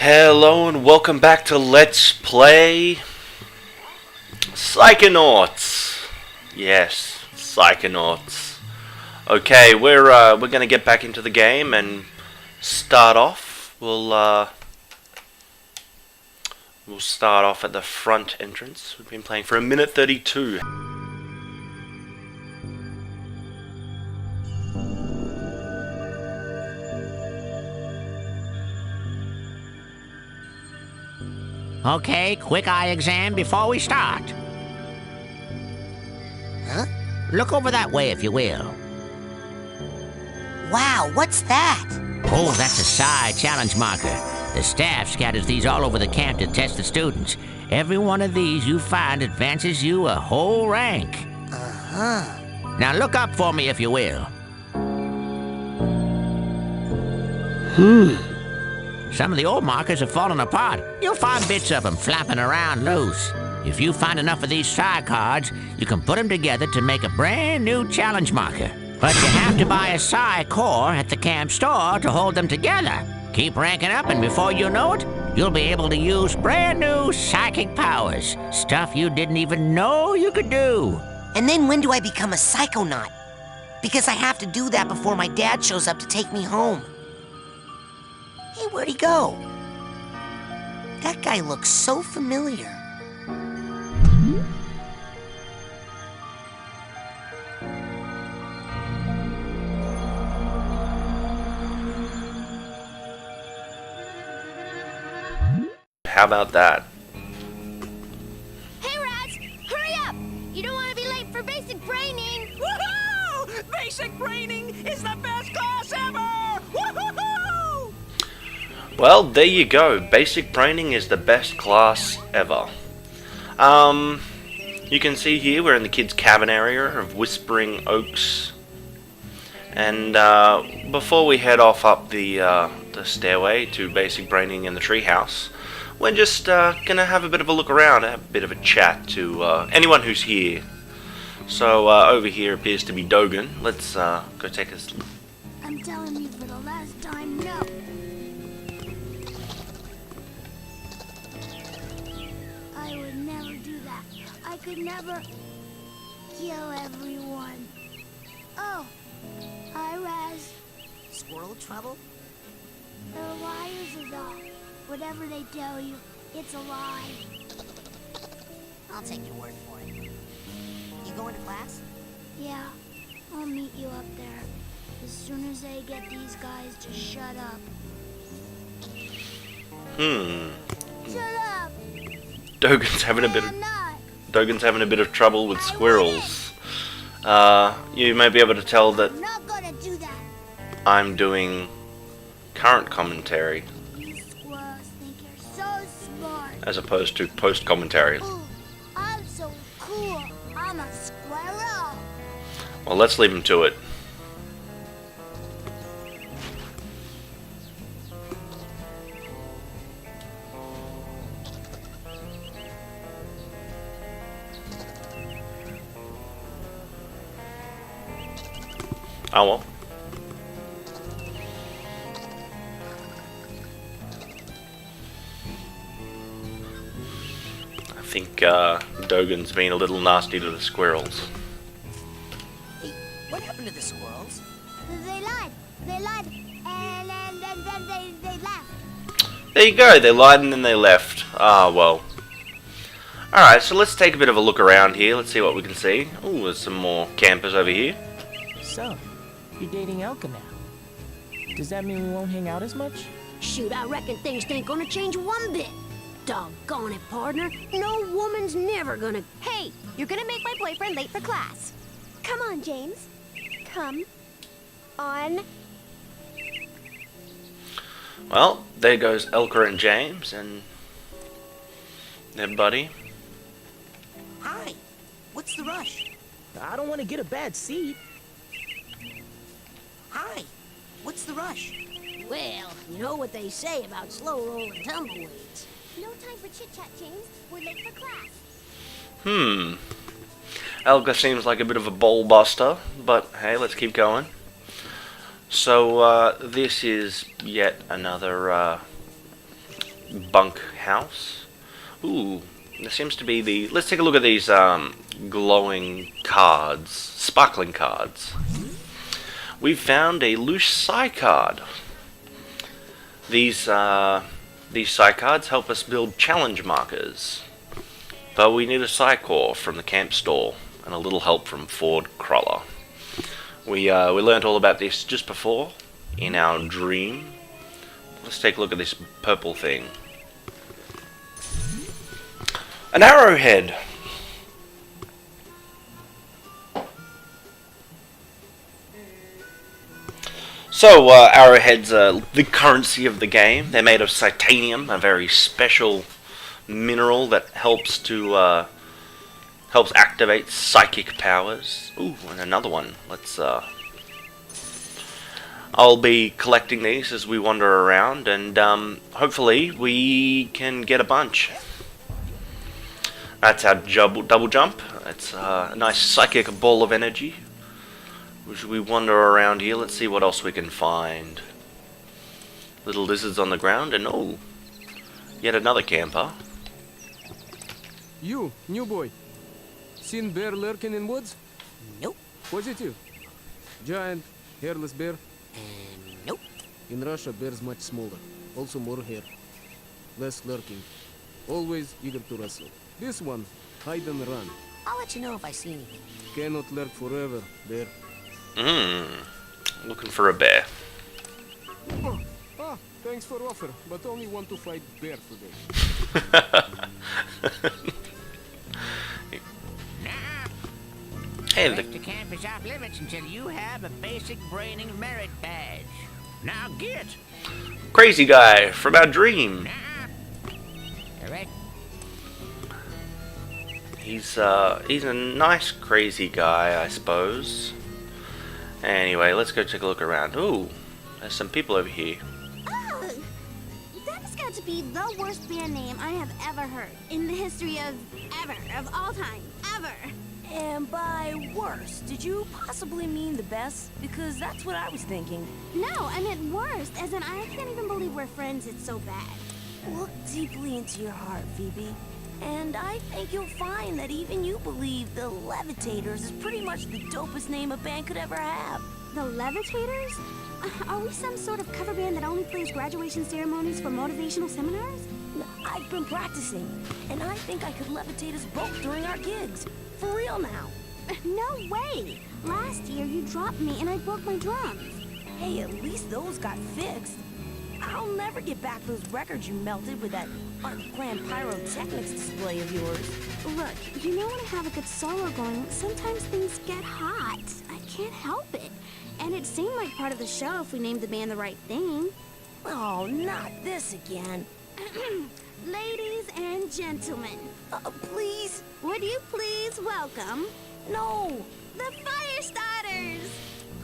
Hello and welcome back to Let's Play Psychonauts. Yes, Psychonauts. Okay, we're gonna get back into the game and start off. We'll start off at the front entrance. We've been playing for 1:32. Okay, quick eye exam before we start. Huh? Look over that way, if you will. Wow, what's that? Oh, that's a Psi challenge marker. The staff scatters these all over the camp to test the students. Every one of these you find advances you a whole rank. Uh-huh. Now look up for me, if you will. Some of the old markers have fallen apart. You'll find bits of them flapping around loose. If you find enough of these Psi cards, you can put them together to make a brand new challenge marker. But you have to buy a Psi core at the camp store to hold them together. Keep ranking up, and before you know it, you'll be able to use brand new psychic powers. Stuff you didn't even know you could do. And then when do I become a Psychonaut? Because I have to do that before my dad shows up to take me home. Hey, where'd he go? That guy looks so familiar. How about that? Hey, Raz! Hurry up! You don't want to be late for basic braining! Woohoo! Basic braining is the best class ever! Woohoo! Well, there you go. Basic braining is the best class ever. You can see here we're in the kids' cabin area of Whispering Oaks. And before we head off up the stairway to basic braining in the treehouse, we're just gonna have a bit of a look around, have a bit of a chat to anyone who's here. So over here appears to be Dogan. Let's go take a look. I'm telling you for the last time, no! I would never do that. I could never kill everyone. Oh, hi, Raz. Squirrel trouble? They're liars is all. Whatever they tell you, it's a lie. I'll take your word for it. You going to class? Yeah, I'll meet you up there. As soon as I get these guys to shut up. Shut up! Dogan's having a bit of I'm not. Dogan's having a bit of trouble with squirrels. You may be able to tell that I'm not gonna do that. I'm doing current commentary You squirrels think you're so smart. as opposed to post commentary. Ooh, I'm so cool. I'm a squirrel. Well, let's leave him to it. Oh well. I think Dogan's been a little nasty to the squirrels. Hey, what happened to the squirrels? They lied. They lied. And then they left. There you go, they lied and then they left. Ah, well. Alright, so let's take a bit of a look around here. Let's see what we can see. Ooh, there's some more campers over here. So, you're dating Elka now. Does that mean we won't hang out as much? Shoot, I reckon things ain't gonna change one bit. Doggone it, partner. No woman's never gonna... Hey, you're gonna make my boyfriend late for class. Come on, James. Come on. Well, there goes Elka and James and their buddy. Hi. What's the rush? I don't want to get a bad seat. Hi. What's the rush? Well, you know what they say about slow-rolling tumbleweeds. No time for chit-chat, James. We're late for class. Elka seems like a bit of a ball buster, but hey, let's keep going. So, this is yet another bunk house. Ooh, there seems to be the... Let's take a look at these glowing cards, sparkling cards. We've found a loose Psy card. These Psy cards help us build challenge markers. But we need a Psy core from the camp store and a little help from Ford Cruller. We learnt all about this just before in our dream. Let's take a look at this purple thing. An arrowhead! So, arrowheads are the currency of the game. They're made of titanium, a very special mineral that helps activate psychic powers. Ooh, and another one. Let's, I'll be collecting these as we wander around, and hopefully we can get a bunch. That's our double jump. It's a nice psychic ball of energy. As we wander around here, let's see what else we can find. Little lizards on the ground, and oh, yet another camper. You, new boy. Seen bear lurking in woods? Nope. Was it you? Giant, hairless bear? Nope. In Russia, bears much smaller. Also more hair. Less lurking. Always eager to wrestle. This one, hide and run. I'll let you know if I see anything. Cannot lurk forever, bear. Looking for a bear. Oh, thanks for offer, but only want to fight bear today. Hey, The camp is off limits until you have a basic braining merit badge. Now get! crazy guy from our dream. Correct. He's a nice crazy guy, I suppose. Anyway, let's go take a look around. Ooh, there's some people over here. Oh, that's got to be the worst band name I have ever heard in the history of all time, ever. And by worst, did you possibly mean the best? Because that's what I was thinking. No, I meant worst, as in I can't even believe we're friends, it's so bad. Look deeply into your heart, Phoebe. And I think you'll find that even you believe the Levitators is pretty much the dopest name a band could ever have. The Levitators? Are we some sort of cover band that only plays graduation ceremonies for motivational seminars? I've been practicing, and I think I could levitate us both during our gigs. For real now. No way! Last year you dropped me and I broke my drums. Hey, at least those got fixed. I'll never get back those records you melted with that unplanned pyrotechnics display of yours. Look, you know when I have a good solo going, sometimes things get hot. I can't help it. And it seemed like part of the show if we named the band the right thing. Oh, not this again. Ladies and gentlemen, Please? would you please welcome No. the Firestarters?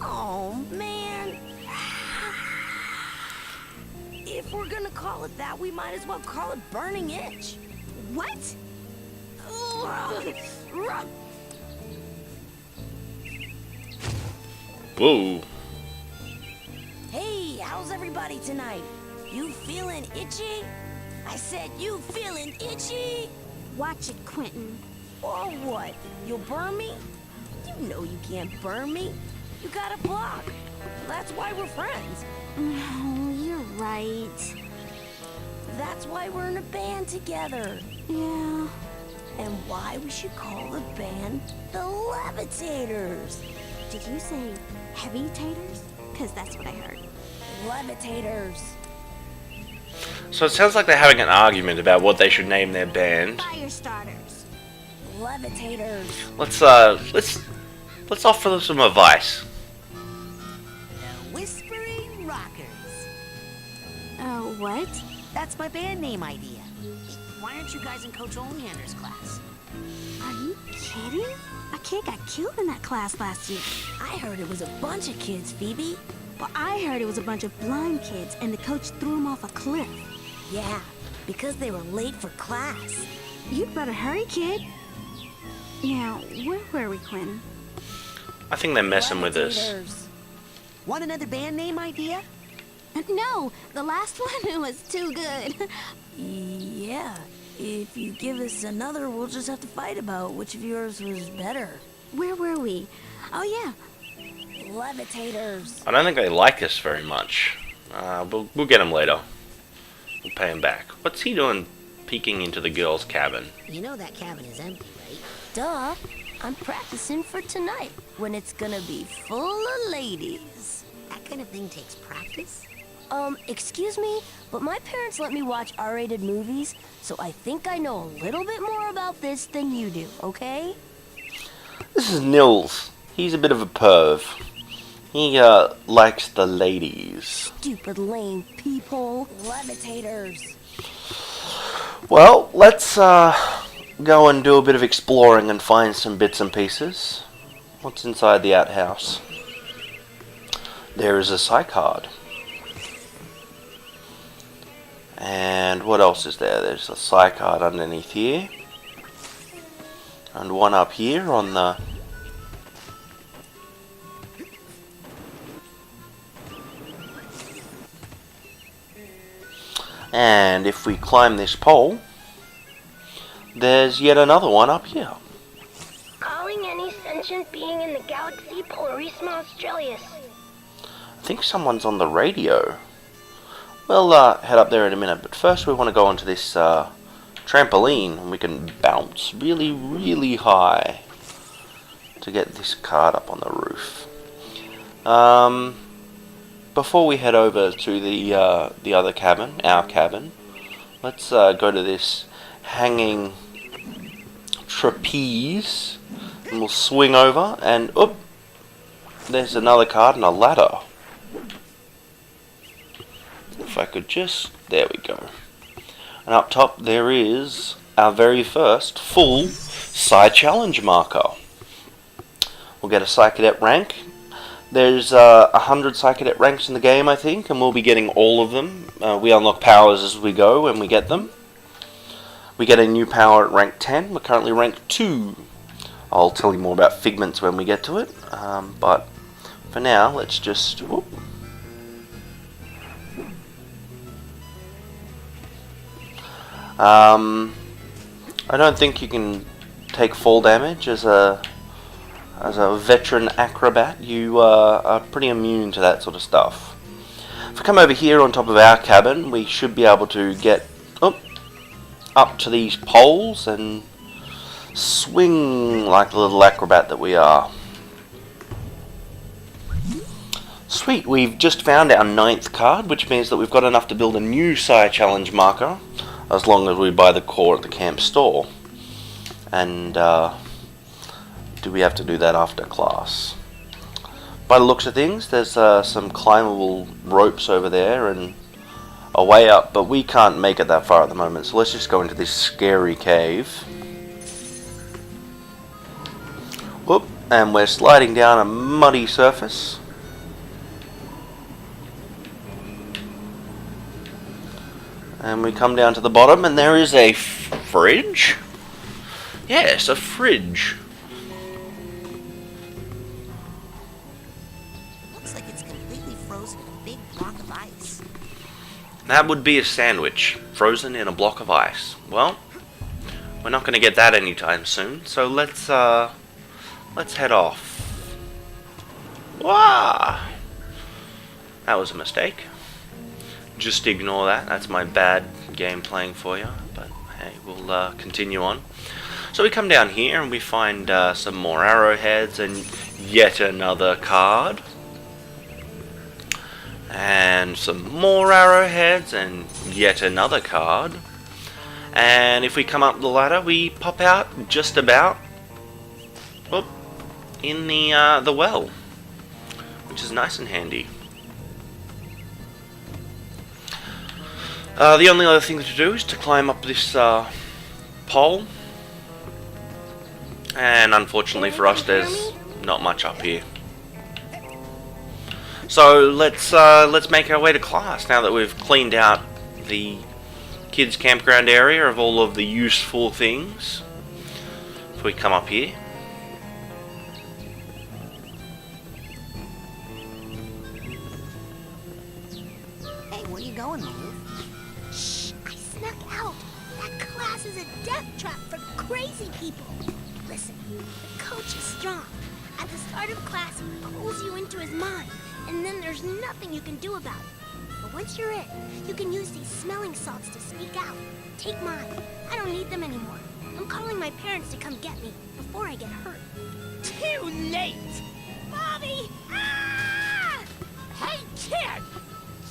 Oh, man. If we're gonna call it that, we might as well call it Burning Itch. What? Whoa. Hey, how's everybody tonight? You feeling itchy? I said you feeling itchy? Watch it, Quentin. Or what? You'll burn me? You know you can't burn me. You got a block. That's why we're friends. Oh, you're right. That's why we're in a band together. Yeah. And why we should call the band the Levitators. Did you say heavy taters? Because that's what I heard. Levitators. So it sounds like they're having an argument about what they should name their band. Firestarters. Levitators. Let's offer them some advice. The Whispering Rockers. Oh, what? That's my band name idea. Why aren't you guys in Coach Oleander's class? Are you kidding? A kid got killed in that class last year. I heard it was a bunch of kids, Phoebe. Well, I heard it was a bunch of blind kids and the coach threw them off a cliff. Yeah, because they were late for class. You'd better hurry, kid. Now, where were we, Quinn? I think they're messing with us. Levitators. Want another band name idea? No, the last one was too good. Yeah, if you give us another, we'll just have to fight about which of yours was better. Where were we? Oh, yeah. Levitators. I don't think they like us very much. We'll get him later. We'll pay him back. What's he doing peeking into the girl's cabin? You know that cabin is empty, right? Duh. I'm practicing for tonight, when it's gonna be full of ladies. That kind of thing takes practice? Excuse me, but my parents let me watch R-rated movies, so I think I know a little bit more about this than you do, okay? This is Nils. He's a bit of a perv. He, likes the ladies. Stupid lame people. Levitators. Well, let's, go and do a bit of exploring and find some bits and pieces. What's inside the outhouse? There is a psych card. And what else is there? There's a psych card underneath here. And one up here on the... And if we climb this pole, there's yet another one up here. Calling any sentient being in the galaxy Polarisma Australis. I think someone's on the radio. We'll head up there in a minute, but first we want to go onto this trampoline, and we can bounce really, really high to get this card up on the roof. Before we head over to the other cabin, our cabin, let's go to this hanging trapeze, and we'll swing over, and there's another card and a ladder. If I could just, there we go. And up top there is our very first full Psy Challenge marker. We'll get a Psy Cadet rank. There's 100 Psy Cadet ranks in the game, I think, and we'll be getting all of them. We unlock powers as we go when we get them. We get a new power at rank 10. We're currently rank 2. I'll tell you more about Figments when we get to it. But for now, let's just... Whoop. I don't think you can take fall damage as a veteran acrobat. You are pretty immune to that sort of stuff. If we come over here on top of our cabin, we should be able to get up to these poles and swing like the little acrobat that we are. Sweet, we've just found our 9th card, which means that we've got enough to build a new Psy Challenge marker, as long as we buy the core at the camp store. And do we have to do that after class? By the looks of things, there's some climbable ropes over there and a way up, but we can't make it that far at the moment, so let's just go into this scary cave. Whoop, and we're sliding down a muddy surface. And we come down to the bottom, and there is a fridge? Yes, a fridge. Looks like it's completely frozen in a big block of ice. That would be a sandwich, frozen in a block of ice. Well, we're not going to get that anytime soon, so let's head off. Wah! That was a mistake. Just ignore that. That's my bad game playing for you. But hey, we'll continue on. So we come down here and we find some more arrowheads and yet another card. And some more arrowheads and yet another card. And if we come up the ladder, we pop out just about in the well, which is nice and handy. The only other thing to do is to climb up this pole, and unfortunately for us, there's not much up here. So let's make our way to class now that we've cleaned out the kids' campground area of all of the useful things. If we come up here. you going, Lou? Shh, I snuck out. That class is a death trap for crazy people. Listen, the coach is strong. At the start of class, he pulls you into his mind, and then there's nothing you can do about it. But once you're in, you can use these smelling salts to sneak out. Take mine. I don't need them anymore. I'm calling my parents to come get me before I get hurt. Too late! Bobby! Ah! Hey, kid!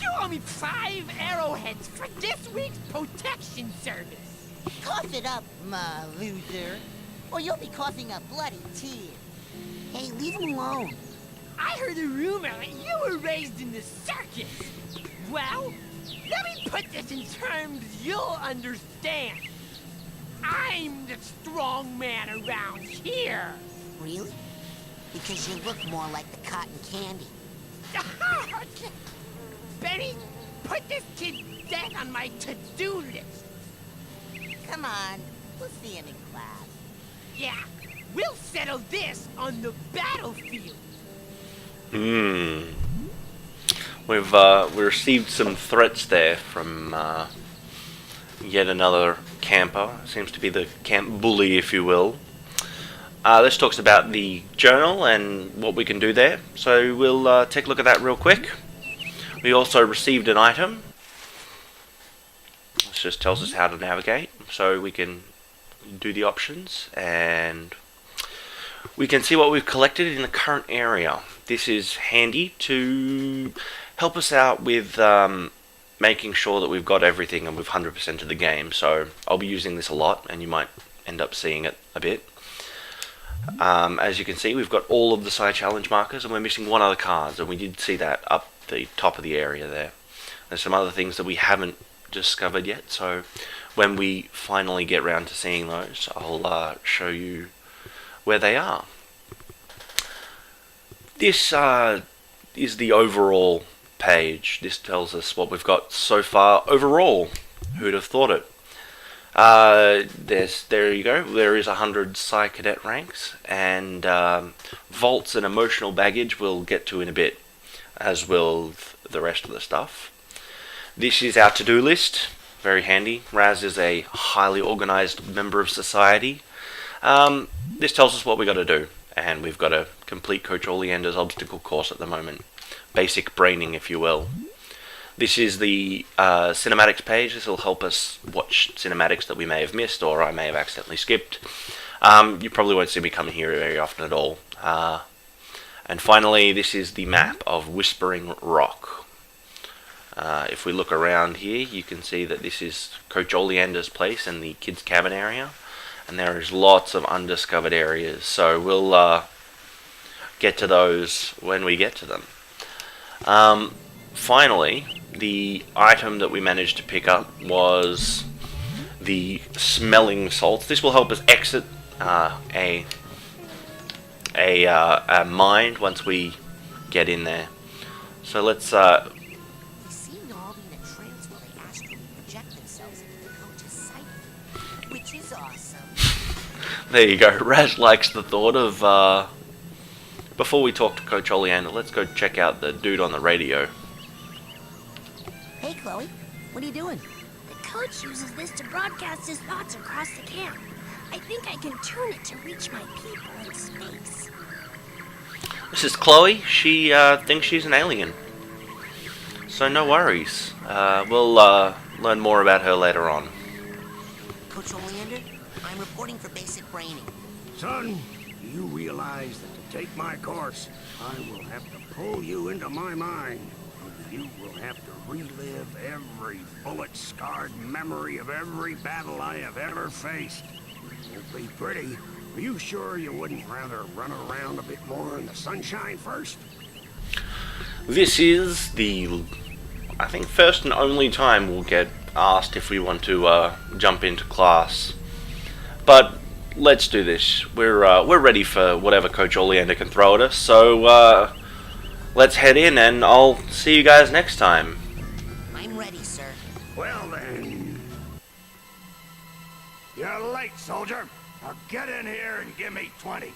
You owe me 5 arrowheads for this week's protection service. Cough it up, my loser, or you'll be coughing up bloody tears. Hey, leave him alone. I heard a rumor that you were raised in the circus. Well, let me put this in terms you'll understand. I'm the strong man around here. Really? Because you look more like the cotton candy. Benny, put this kid's death on my to-do list. Come on, we'll see him in class. Yeah, we'll settle this on the battlefield. We've we received some threats there from yet another camper. Seems to be the camp bully, if you will. This talks about the journal and what we can do there. So we'll take a look at that real quick. We also received an item. This just tells us how to navigate. So we can do the options and we can see what we've collected in the current area. This is handy to help us out with making sure that we've got everything and we've 100% of the game. So I'll be using this a lot and you might end up seeing it a bit. As you can see, we've got all of the side challenge markers and we're missing one other card, and we did see that up the top of the area there. There's some other things that we haven't discovered yet, so when we finally get round to seeing those, I'll show you where they are. This is the overall page. This tells us what we've got so far overall. Who'd have thought it? There you go. There is 100 Psy Cadet ranks, and vaults and emotional baggage we'll get to in a bit, as will the rest of the stuff. This is our to-do list. Very handy. Raz is a highly organized member of society. This tells us what we got to do, and we've got to complete Coach Oleander's obstacle course at the moment. Basic braining, if you will. This is the cinematics page. This will help us watch cinematics that we may have missed or I may have accidentally skipped. You probably won't see me come here very often at all. And finally, this is the map of Whispering Rock. If we look around here, you can see that this is Coach Oleander's place in the kids' cabin area. And there is lots of undiscovered areas. So we'll get to those when we get to them. Finally, the item that we managed to pick up was the smelling salts. This will help us exit a mine once we get in there. So let's. They seem to all be in a trance while they astrally project themselves into the coach's psyche, which is awesome. There you go. Raz likes the thought of. Before we talk to Coach Oleander, let's go check out the dude on the radio. Hey, Chloe. What are you doing? The coach uses this to broadcast his thoughts across the camp. I think I can turn it to reach my people in space. This is Chloe. She thinks she's an alien. So no worries. We'll learn more about her later on. Coach Oleander, I'm reporting for basic braining. Son, do you realize that to take my course, I will have to pull you into my mind. You will have to relive every bullet-scarred memory of every battle I have ever faced. It won't be pretty. Are you sure you wouldn't rather run around a bit more in the sunshine first? This is the, I think, first and only time we'll get asked if we want to jump into class. But let's do this. We're ready for whatever Coach Oleander can throw at us. So let's head in, and I'll see you guys next time. I'm ready, sir. Well then. You're late, soldier. Now get in here and give me 20.